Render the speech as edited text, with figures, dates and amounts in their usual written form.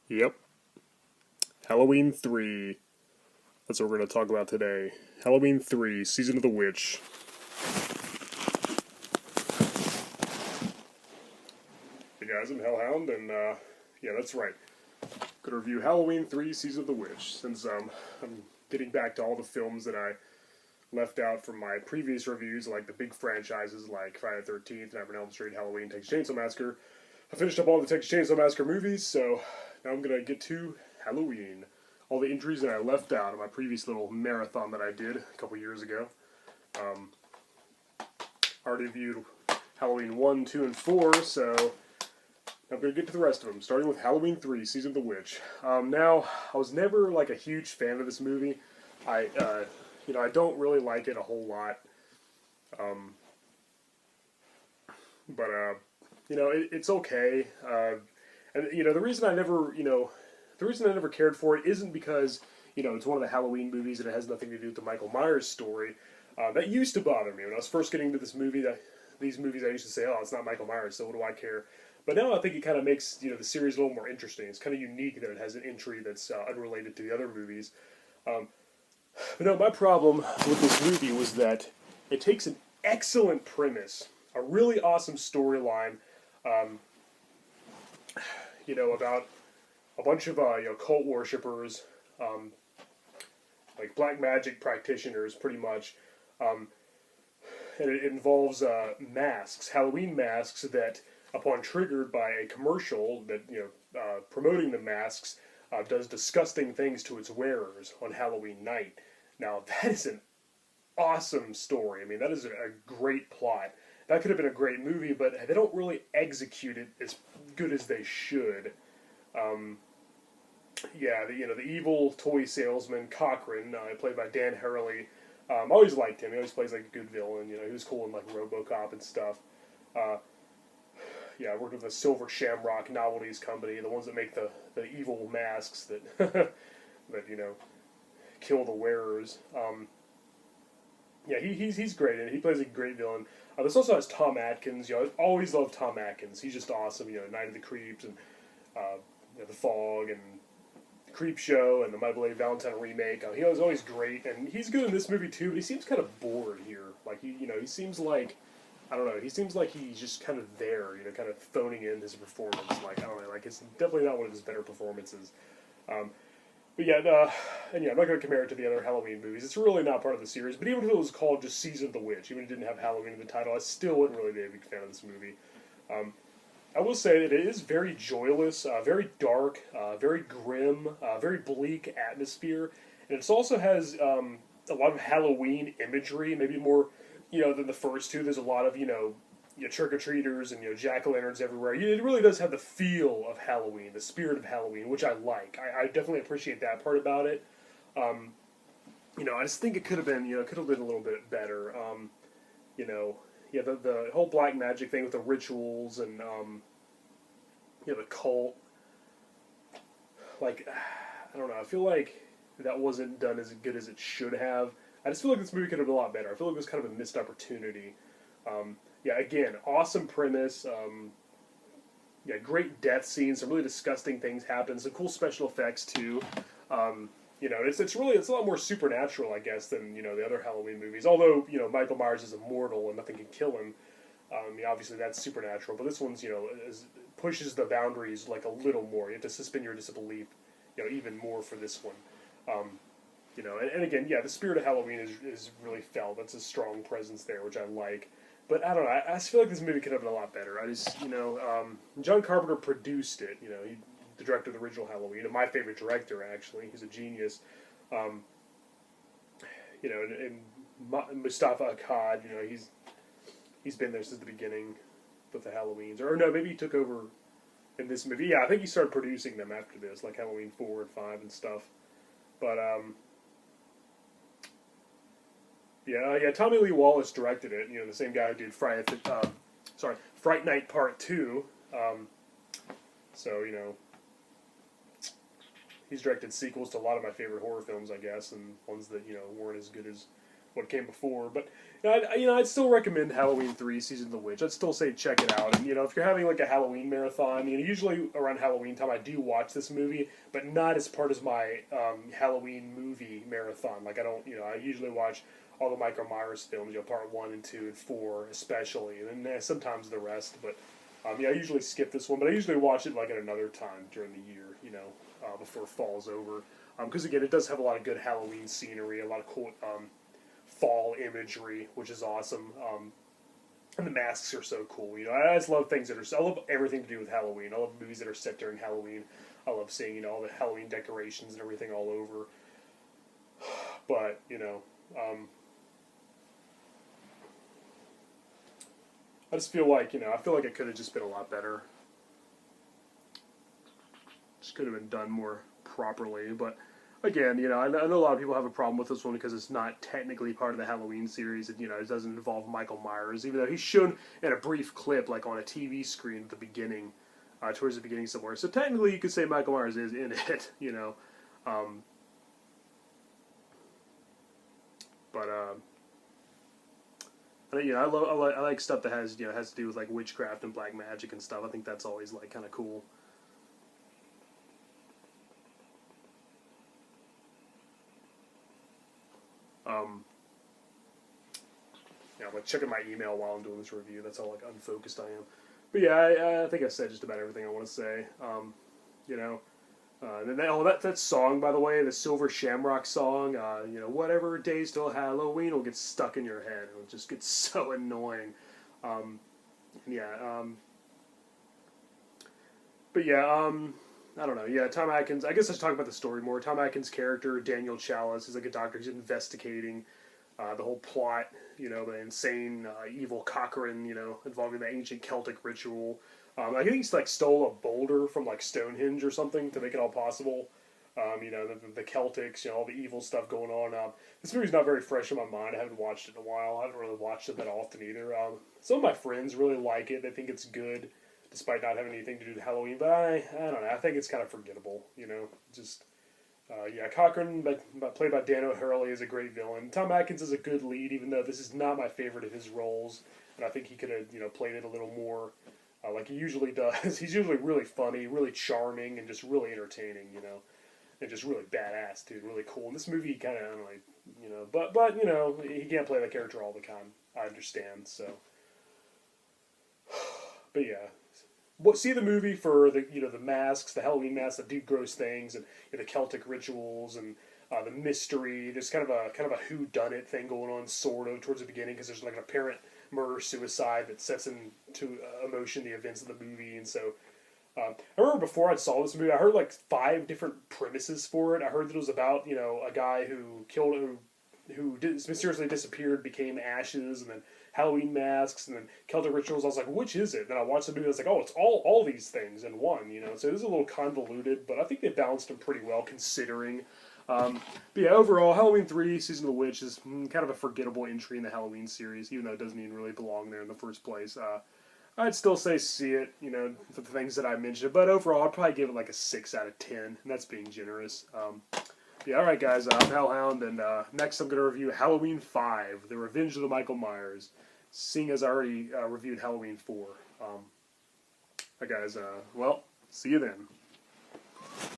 Yep. Halloween 3. That's what we're going to talk about today. Halloween 3, Season of the Witch. Hey guys, I'm Hellhound, and yeah, that's right. Going to review Halloween 3, Season of the Witch, since I'm getting back to all the films that I left out from my previous reviews, like the big franchises like Friday the 13th, Nightmare on Elm Street, Halloween, Texas Chainsaw Massacre. I finished up all the Texas Chainsaw Massacre movies, so now I'm going to get to Halloween. All the entries that I left out of my previous little marathon that I did a couple years ago. I already viewed Halloween 1, 2, and 4, so I'm going to get to the rest of them, starting with Halloween 3, Season of the Witch. Now, I was never, like, a huge fan of this movie. I don't really like it a whole lot. But it's okay. And, the reason I never, the reason I never cared for it isn't because, it's one of the Halloween movies and it has nothing to do with the Michael Myers story. That used to bother me when I was first getting into these movies. I used to say, "Oh, it's not Michael Myers, so what do I care?" But now I think it kind of makes the series a little more interesting. It's kind of unique that it has an entry that's unrelated to the other movies. But no, my problem with this movie was that it takes an excellent premise, a really awesome storyline, about a bunch of cult worshippers, like black magic practitioners, pretty much. And it involves masks, Halloween masks that, upon triggered by a commercial that promoting the masks, does disgusting things to its wearers on Halloween night. Now that is an awesome story. I mean, that is a great plot. That could have been a great movie, but they don't really execute it as good as they should. The evil toy salesman Cochran, played by Dan Hurley. I always liked him. He always plays like a good villain. He was cool in like RoboCop and stuff. Uh, I worked with the Silver Shamrock Novelties Company, the ones that make the evil masks that that kill the wearers. He's great, and he plays a great villain. This also has Tom Atkins. I always loved Tom Atkins. He's just awesome. Night of the Creeps and The Fog and Creep Show and the My Bloody Valentine remake. He was always great, and he's good in this movie too. But he seems kind of bored here. Like he seems like, I don't know. He seems like he's just kind of there. Kind of phoning in his performance. Like, I don't know. Like, it's definitely not one of his better performances. I'm not going to compare it to the other Halloween movies. It's really not part of the series. But even if it was called just Season of the Witch, even if it didn't have Halloween in the title, I still wouldn't really be a big fan of this movie. I will say that it is very joyless, very dark, very grim, very bleak atmosphere, and it also has a lot of Halloween imagery, maybe more, than the first two. There's a lot of trick or treaters and jack o' lanterns everywhere. It really does have the feel of Halloween, the spirit of Halloween, which I like. I definitely appreciate that part about it. I just think it could have been, could have been a little bit better. The whole black magic thing with the rituals and the cult. Like, I don't know. I feel like that wasn't done as good as it should have. I just feel like this movie could have been a lot better. I feel like it was kind of a missed opportunity. Again, awesome premise. Great death scenes. Some really disgusting things happen. Some cool special effects too. It's a lot more supernatural, I guess, than the other Halloween movies. Although Michael Myers is immortal and nothing can kill him. Obviously that's supernatural, but this one's pushes the boundaries like a little more. You have to suspend your disbelief, even more for this one. And again, the spirit of Halloween is really felt. That's a strong presence there, which I like. But I don't know. I just feel like this movie could have been a lot better. John Carpenter produced it. He the director of the original Halloween, and my favorite director actually. He's a genius. And Mustafa Akkad. He's been there since the beginning with the Halloweens. Or no, maybe he took over in this movie. Yeah, I think he started producing them after this, like Halloween 4 and 5 and stuff. But Tommy Lee Wallace directed it. The same guy who did Fright Night Part 2. He's directed sequels to a lot of my favorite horror films, I guess, and ones that weren't as good as what came before. But I'd still recommend Halloween 3: Season of the Witch. I'd still say check it out. And if you're having like a Halloween marathon, usually around Halloween time I do watch this movie, but not as part of my Halloween movie marathon. Like I don't, I usually watch all the Michael Myers films, part 1 and 2 and 4 especially, and then sometimes the rest. But I usually skip this one, but I usually watch it like at another time during the year, before fall's over. Because again, it does have a lot of good Halloween scenery, a lot of cool fall imagery, which is awesome. And the masks are so cool. I just love things that are. I love everything to do with Halloween. I love movies that are set during Halloween. I love seeing all the Halloween decorations and everything all over. But I just feel like I feel like it could have just been a lot better. Just could have been done more properly, but. Again, I know a lot of people have a problem with this one because it's not technically part of the Halloween series. It doesn't involve Michael Myers, even though he's shown in a brief clip, like on a TV screen at the beginning, towards the beginning somewhere. So technically, you could say Michael Myers is in it, But I like stuff that has has to do with like witchcraft and black magic and stuff. I think that's always like kind of cool. I'm like checking my email while I'm doing this review. That's how like unfocused I am. But yeah, I think I said just about everything I want to say. And then, that song, by the way, the Silver Shamrock song. Whatever days till Halloween will get stuck in your head. It just gets so annoying. But yeah, I don't know. Yeah, Tom Atkins. I guess I should talk about the story more. Tom Atkins' character, Daniel Chalice, is like a doctor who's investigating the whole plot. The insane, evil Cochrane. Involving the ancient Celtic ritual. I think he's like stole a boulder from like Stonehenge or something to make it all possible. The Celtics, all the evil stuff going on. This movie's not very fresh in my mind. I haven't watched it in a while. I haven't really watched it that often either. Some of my friends really like it. They think it's good, despite not having anything to do with Halloween. But I don't know. I think it's kind of forgettable. Cochrane, played by Dan O'Hurley, is a great villain. Tom Atkins is a good lead, even though this is not my favorite of his roles, and I think he could have played it a little more like he usually does. He's usually really funny, really charming, and just really entertaining. And just really badass, dude. Really cool. In this movie, he kind of but he can't play that character all the time. I understand. So, but yeah. See the movie for the the masks, the Halloween masks that do gross things, and the Celtic rituals and the mystery. There's kind of a whodunit thing going on, sort of, towards the beginning, because there's like an apparent murder suicide that sets into motion the events of the movie, and so. I remember before I saw this movie, I heard like 5 different premises for it. I heard that it was about a guy who mysteriously disappeared, became ashes, and then Halloween masks, and then Celtic rituals. I was like, which is it? Then I watched the movie, I was like, oh, it's all these things in one, So it is a little convoluted, but I think they balanced them pretty well, considering. But yeah, overall, Halloween 3, Season of the Witch is kind of a forgettable entry in the Halloween series, even though it doesn't even really belong there in the first place. I'd still say see it, for the things that I mentioned, but overall, I'd probably give it like a 6 out of 10, and that's being generous. Alright guys, I'm Hellhound, and next I'm going to review Halloween 5, The Revenge of the Michael Myers, seeing as I already reviewed Halloween 4. Alright guys, well, see you then.